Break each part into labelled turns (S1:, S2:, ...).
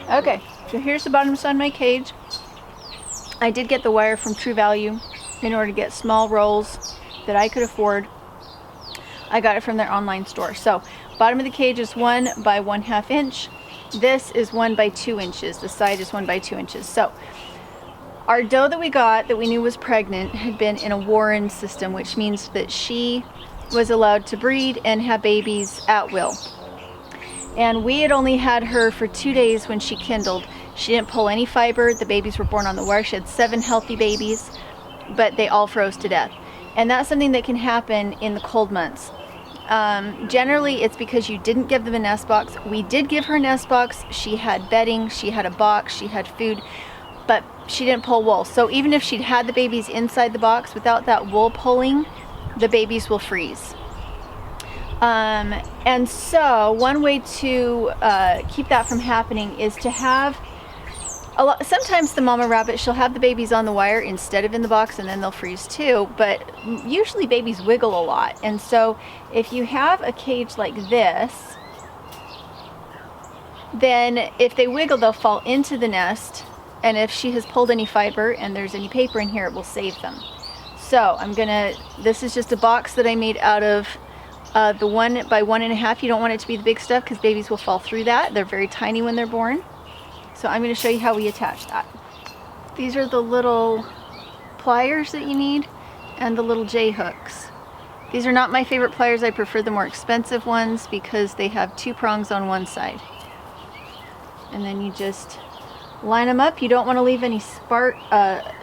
S1: Okay, so here's the bottom side of my cage. I did get the wire from True Value in order to get small rolls that I could afford. I got it from their online store. So bottom of the cage is 1 by 1/2 inch. This is 1 by 2 inches. The side is 1 by 2 inches. So our doe that we got that we knew was pregnant had been in a Warren system, which means that she was allowed to breed and have babies at will. And we had only had her for 2 days when she kindled. She didn't pull any fiber. The babies were born on the wire. She had 7 healthy babies, but they all froze to death. And that's something that can happen in the cold months. Generally, it's because you didn't give them a nest box. We did give her a nest box. She had bedding, she had a box, she had food, but she didn't pull wool. So even if she'd had the babies inside the box, without that wool pulling, the babies will freeze. And so one way to keep that from happening is to have sometimes the mama rabbit, she'll have the babies on the wire instead of in the box, and then they'll freeze too, but usually babies wiggle a lot. And so if you have a cage like this, then if they wiggle, they'll fall into the nest, and if she has pulled any fiber and there's any paper in here, it will save them. So this is just a box that I made out of the 1 by 1.5. You don't want it to be the big stuff because babies will fall through that. They're very tiny when they're born. So I'm going to show you how we attach that. These are the little pliers that you need and the little J hooks. These are not my favorite pliers. I prefer the more expensive ones because they have 2 prongs on one side. And then you just line them up. You don't want to leave any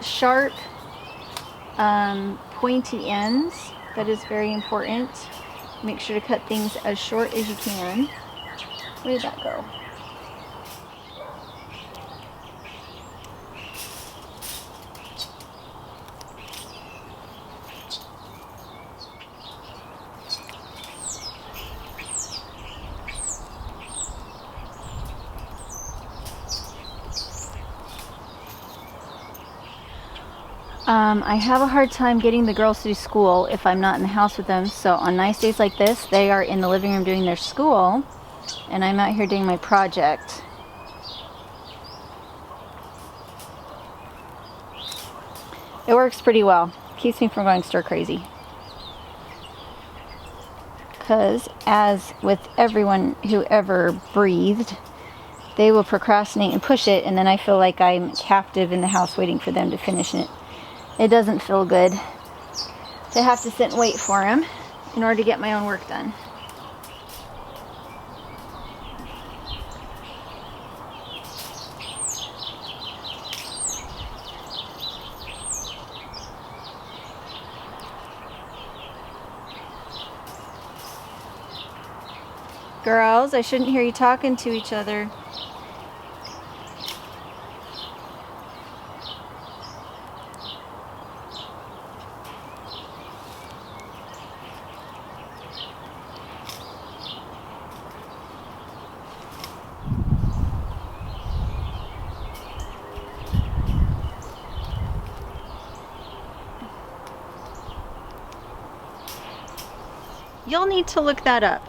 S1: sharp pointy ends. That is very important. Make sure to cut things as short as you can. Where did that go? I have a hard time getting the girls to school if I'm not in the house with them. So on nice days like this, they are in the living room doing their school, and I'm out here doing my project. It works pretty well. Keeps me from going stir crazy. Because as with everyone who ever breathed, they will procrastinate and push it, and then I feel like I'm captive in the house waiting for them to finish it. It doesn't feel good to have to sit and wait for him in order to get my own work done. Girls, I shouldn't hear you talking to each other. You'll need to look that up.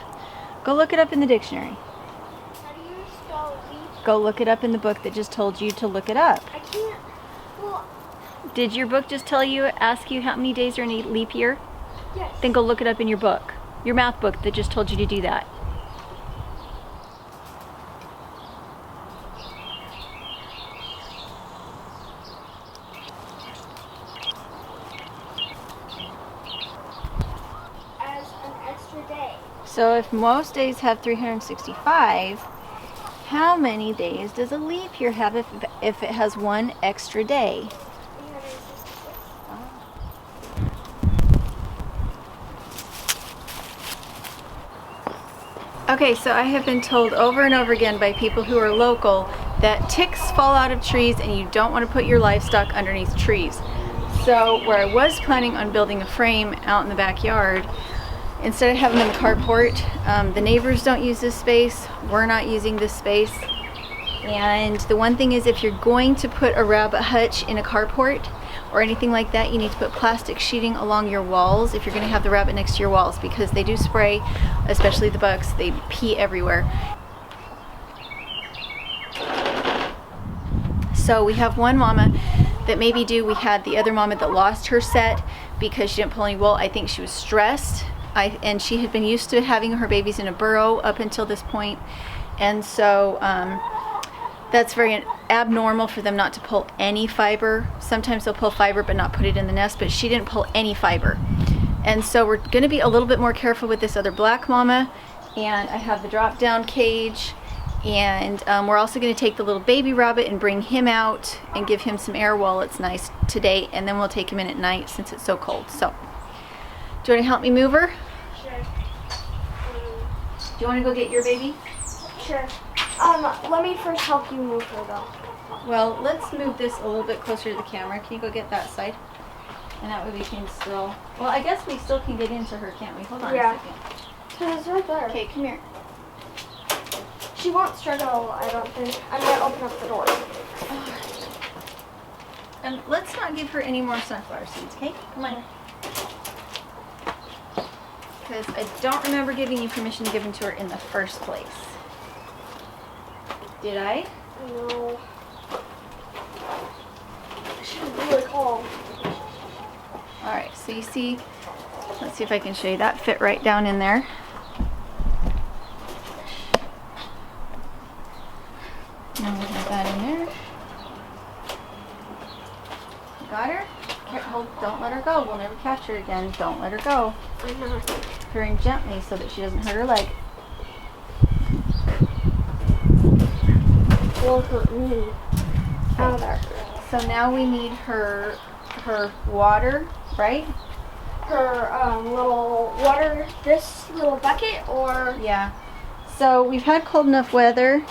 S1: Go look it up in the dictionary.
S2: How do you spell leap?
S1: Go look it up in the book that just told you to look it up.
S2: I can't. Well,
S1: Did your book just ask you how many days are in a leap year?
S2: yes.
S1: Then go look it up in your book. Your math book that just told you to do that.
S2: As an extra day.
S1: So if most days have 365, how many days does a leap year have if it has 1 extra day?
S2: 366.
S1: Okay, so I have been told over and over again by people who are local that ticks fall out of trees and you don't want to put your livestock underneath trees. So where I was planning on building a frame out in the backyard, instead of having them in the carport, the neighbors don't use this space, we're not using this space. And the one thing is, if you're going to put a rabbit hutch in a carport or anything like that, you need to put plastic sheeting along your walls if you're going to have the rabbit next to your walls, because they do spray, especially the bugs. They pee everywhere. So we have one mama that may be due. We had the other mama that lost her set because she didn't pull any wool. I think she was stressed. And she had been used to having her babies in a burrow up until this point. And so that's very abnormal for them not to pull any fiber. Sometimes they'll pull fiber but not put it in the nest, but she didn't pull any fiber. And so we're going to be a little bit more careful with this other black mama. And I have the drop down cage. And we're also going to take the little baby rabbit and bring him out and give him some air while it's nice today. And then we'll take him in at night since it's so cold. So, do you want to help me move her?
S2: Sure.
S1: Do you want to go get your baby?
S2: Sure. Let me first help you move her though.
S1: Well, let's move this a little bit closer to the camera. Can you go get that side? And that way we can still, well, I guess we still can get into her, can't we? Hold on a second.
S2: Cause it's right there.
S1: Okay, come here.
S2: She won't struggle, I don't think. I'm gonna open up the door.
S1: And let's not give her any more sunflower seeds, okay? Come on. Because I don't remember giving you permission to give them to her in the first place. Did I?
S2: No. She's really calm.
S1: Alright, so you see, let's see if I can show you. That fit right down in there. Now we have that in there. Got her? Hold, don't let her go. We'll never catch her again. Don't let her go.
S2: I'm not.
S1: Put her in gently so that she doesn't hurt her leg.
S2: Won't hurt me. Oh, there.
S1: So now we need her water, right?
S2: Her little water, this little bucket, or
S1: Yeah. So we've had cold enough weather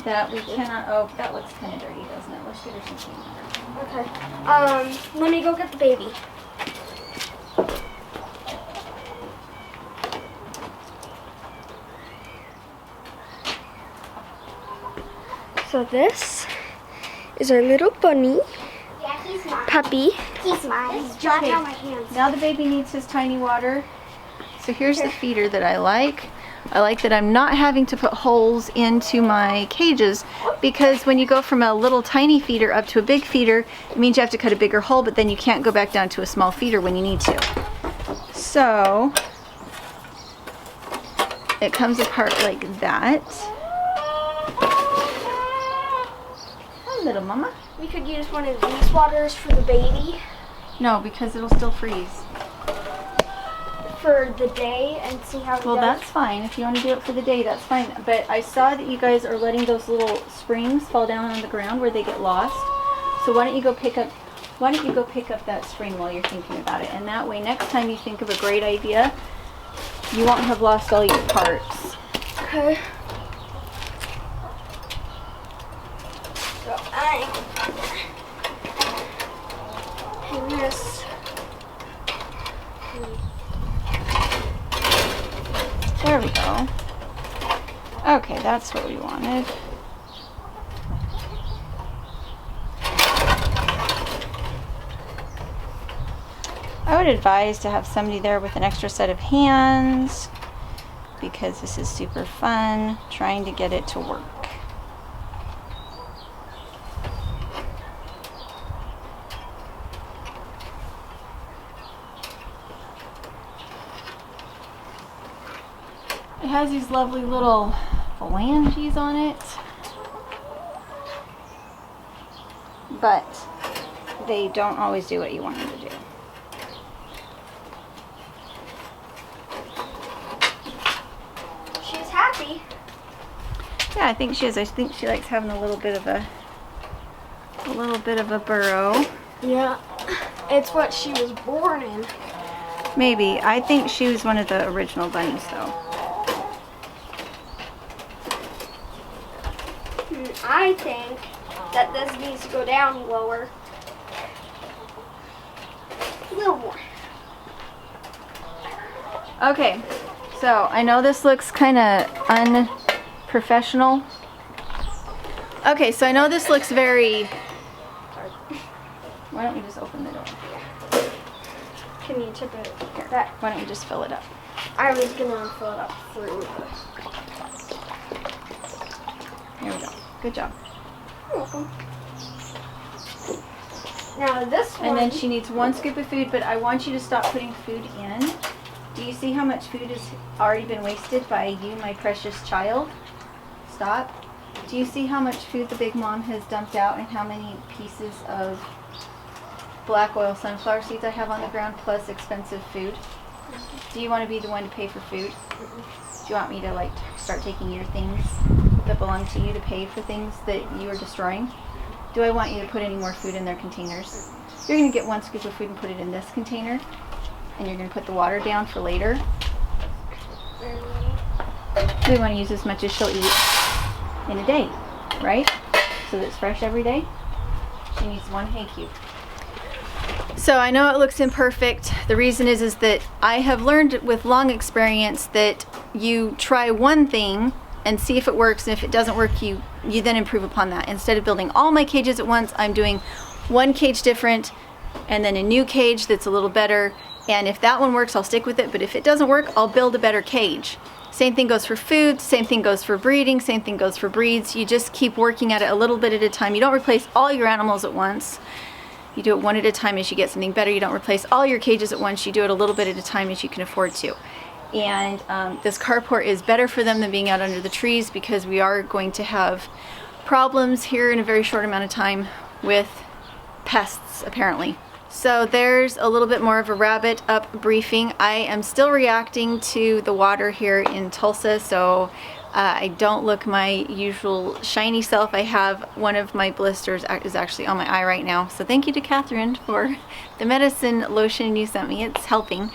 S1: that we cannot. Oh, that looks kind of dirty, doesn't it? Let's get her some clean water.
S2: okay. Let me go get the baby. So this is our little bunny.
S3: Yeah, he's mine.
S2: Puppy.
S3: He's mine. He's drawing
S1: Okay.
S3: on my hands.
S1: Now the baby needs his tiny water. So here's the feeder that I like. I like that I'm not having to put holes into my cages, because when you go from a little tiny feeder up to a big feeder, it means you have to cut a bigger hole, but then you can't go back down to a small feeder when you need to. So it comes apart like that. Hi, little mama.
S2: We could use one of these waters for the baby
S1: No, because it'll still freeze.
S2: for the day and see how it
S1: Well,
S2: goes.
S1: that's fine. If you want to do it for the day, that's fine. But I saw that you guys are letting those little springs fall down on the ground where they get lost. So why don't you go pick up that spring while you're thinking about it? And that way, next time you think of a great idea, you won't have lost all your parts.
S2: Okay. So and this.
S1: There we go. Okay, that's what we wanted. I would advise to have somebody there with an extra set of hands, because this is super fun trying to get it to work. It has these lovely little phalanges on it, but they don't always do what you want them to do.
S2: She's happy.
S1: Yeah, I think she is. I think she likes having a little bit of a burrow.
S2: Yeah. It's what she was born in.
S1: Maybe. I think she was one of the original bunnies, though.
S2: I think that this needs to go down lower. A little more.
S1: Okay, so I know this looks kind of unprofessional. Okay, so I know this looks very... Why don't we just open the door?
S2: Can you tip it?
S1: Here, why don't we just fill it up?
S2: I was gonna fill it up through.
S1: Here we go. Good job.
S2: You're welcome. Now this one.
S1: And then she needs 1 scoop of food, but I want you to stop putting food in. Do you see how much food has already been wasted by you, my precious child? Stop. Do you see how much food the big mom has dumped out and how many pieces of black oil sunflower seeds I have on the ground plus expensive food? Do you want to be the one to pay for food? Do you want me to like start taking your things that belong to you to pay for things that you are destroying? Do I want you to put any more food in their containers? You're going to get 1 scoop of food and put it in this container, and you're going to put the water down for later. We want to use as much as she'll eat in a day, right? So that it's fresh every day. She needs 1 hay cube. So I know it looks imperfect. The reason is that I have learned with long experience that you try one thing and see if it works, and if it doesn't work, you then improve upon that. Instead of building all my cages at once, I'm doing 1 cage different and then a new cage that's a little better, and if that one works, I'll stick with it, but if it doesn't work, I'll build a better cage. Same thing goes for food, same thing goes for breeding, same thing goes for breeds. You just keep working at it a little bit at a time. You don't replace all your animals at once. You do it 1 at a time as you get something better. You don't replace all your cages at once. You do it a little bit at a time as you can afford to. And this carport is better for them than being out under the trees, because we are going to have problems here in a very short amount of time with pests, apparently. So there's a little bit more of a rabbit up briefing. I am still reacting to the water here in Tulsa, so I don't look my usual shiny self. I have one of my blisters is actually on my eye right now. So thank you to Catherine for the medicine lotion you sent me. It's helping.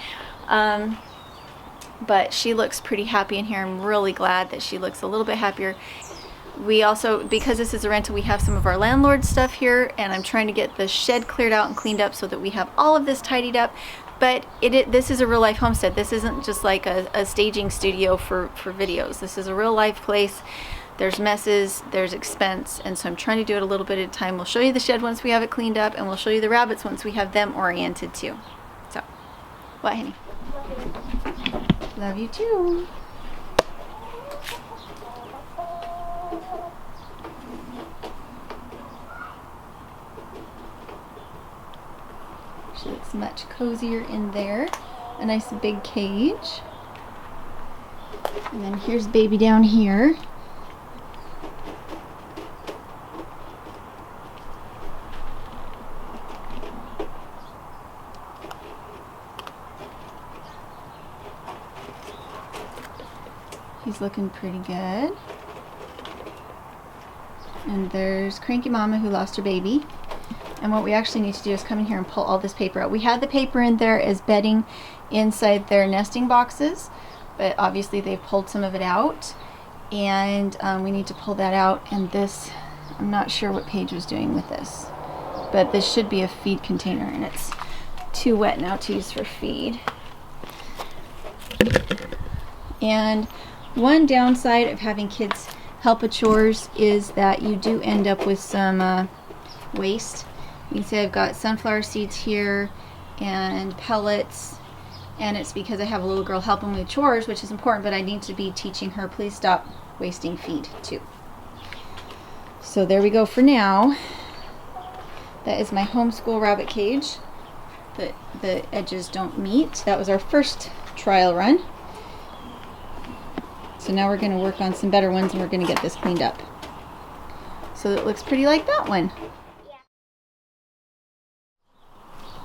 S1: But she looks pretty happy in here. I'm really glad that she looks a little bit happier. We also, because this is a rental, we have some of our landlord stuff here, and I'm trying to get the shed cleared out and cleaned up so that we have all of this tidied up. But this is a real life homestead. This isn't just like a staging studio for videos. This is a real life place. There's messes, there's expense, and so I'm trying to do it a little bit at a time. We'll show you the shed once we have it cleaned up, and we'll show you the rabbits once we have them oriented too. So, what, honey? Love you too. She looks much cozier in there. A nice big cage. And then here's baby down here. He's looking pretty good. And there's Cranky Mama who lost her baby. And what we actually need to do is come in here and pull all this paper out. We had the paper in there as bedding inside their nesting boxes, but obviously they've pulled some of it out, and we need to pull that out. And this, I'm not sure what Paige was doing with this, but this should be a feed container, and it's too wet now to use for feed. And one downside of having kids help with chores is that you do end up with some waste. You can see I've got sunflower seeds here and pellets, and it's because I have a little girl helping with chores, which is important, but I need to be teaching her, please stop wasting feed too. So there we go for now. That is my homeschool rabbit cage. The edges don't meet. That was our first trial run. So now we're going to work on some better ones, and we're going to get this cleaned up so that it looks pretty like that one.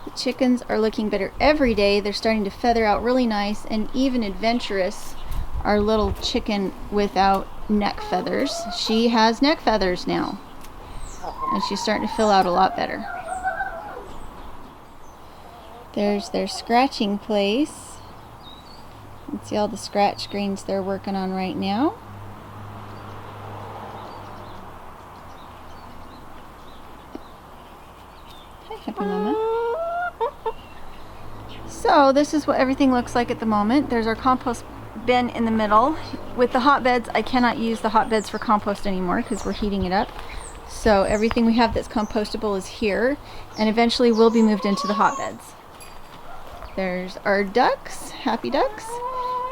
S1: The chickens are looking better every day. They're starting to feather out really nice, and even Adventurous, our little chicken without neck feathers, she has neck feathers now, and she's starting to fill out a lot better. There's their scratching place. You can see all the scratch greens they're working on right now. Hi, Happy Mama. So this is what everything looks like at the moment. There's our compost bin in the middle. With the hotbeds, I cannot use the hotbeds for compost anymore because we're heating it up. So everything we have that's compostable is here, and eventually will be moved into the hotbeds. There's our ducks, happy ducks.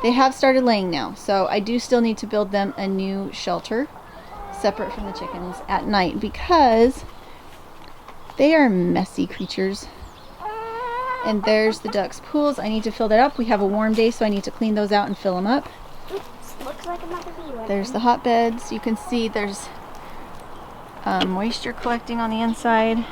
S1: They have started laying now, so I do still need to build them a new shelter separate from the chickens at night, because They are messy creatures. And there's the ducks' pools. I need to fill that up. We have a warm day, so I need to clean those out and fill them up.
S3: Oops, looks like another bee one.
S1: There's the hotbeds. You can see there's moisture collecting on the inside.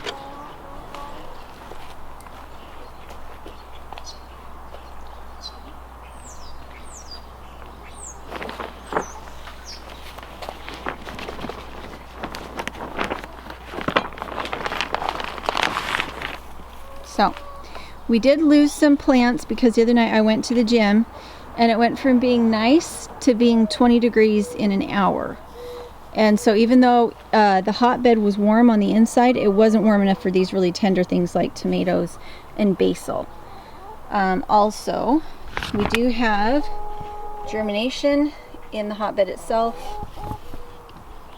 S1: So, we did lose some plants because the other night I went to the gym and it went from being nice to being 20 degrees in an hour. And so even though the hotbed was warm on the inside, it wasn't warm enough for these really tender things like tomatoes and basil. Also, we do have germination in the hotbed itself.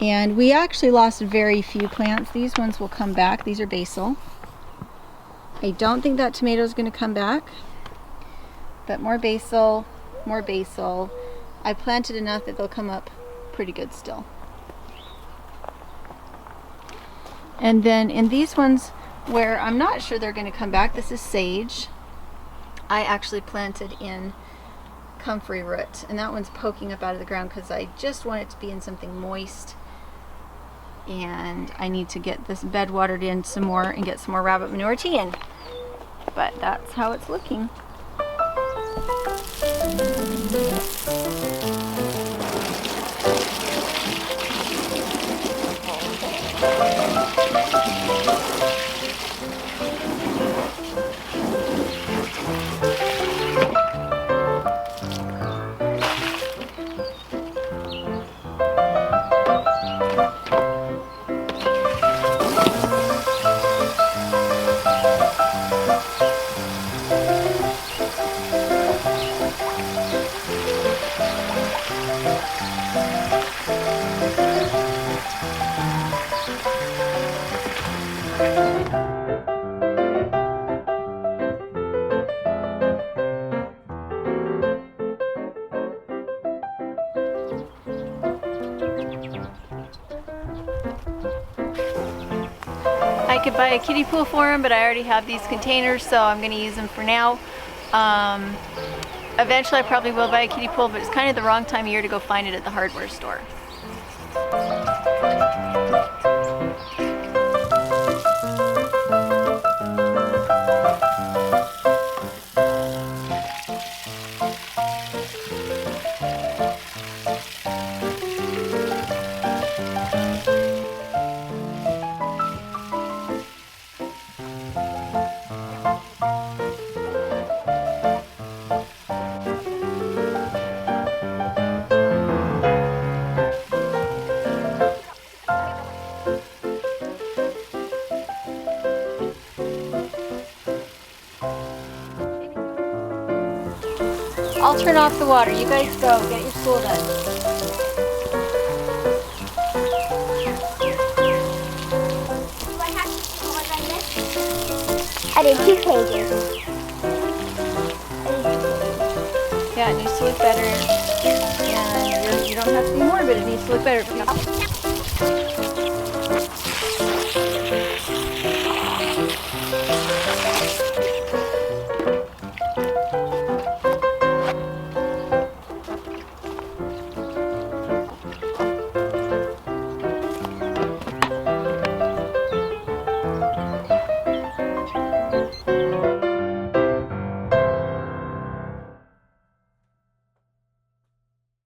S1: And we actually lost very few plants. These ones will come back. These are basil. I don't think that tomato is going to come back, but more basil, more basil. I planted enough that they'll come up pretty good still. And then in these ones where I'm not sure they're going to come back, this is sage. I actually planted in comfrey root, and that one's poking up out of the ground because I just want it to be in something moist. And I need to get this bed watered in some more and get some more rabbit manure tea in. But that's how it's looking. I could buy a kiddie pool for him, but I already have these containers, so I'm going to use them for now. Eventually I probably will buy a kiddie pool, but it's kind of the wrong time of year to go find it at the hardware store. I'll turn off the water. You guys go. Get your school done.
S3: Do I have to do more than this? I did 2 pages.
S1: Yeah, it needs to look better. And you don't have to do more, but it needs to look better.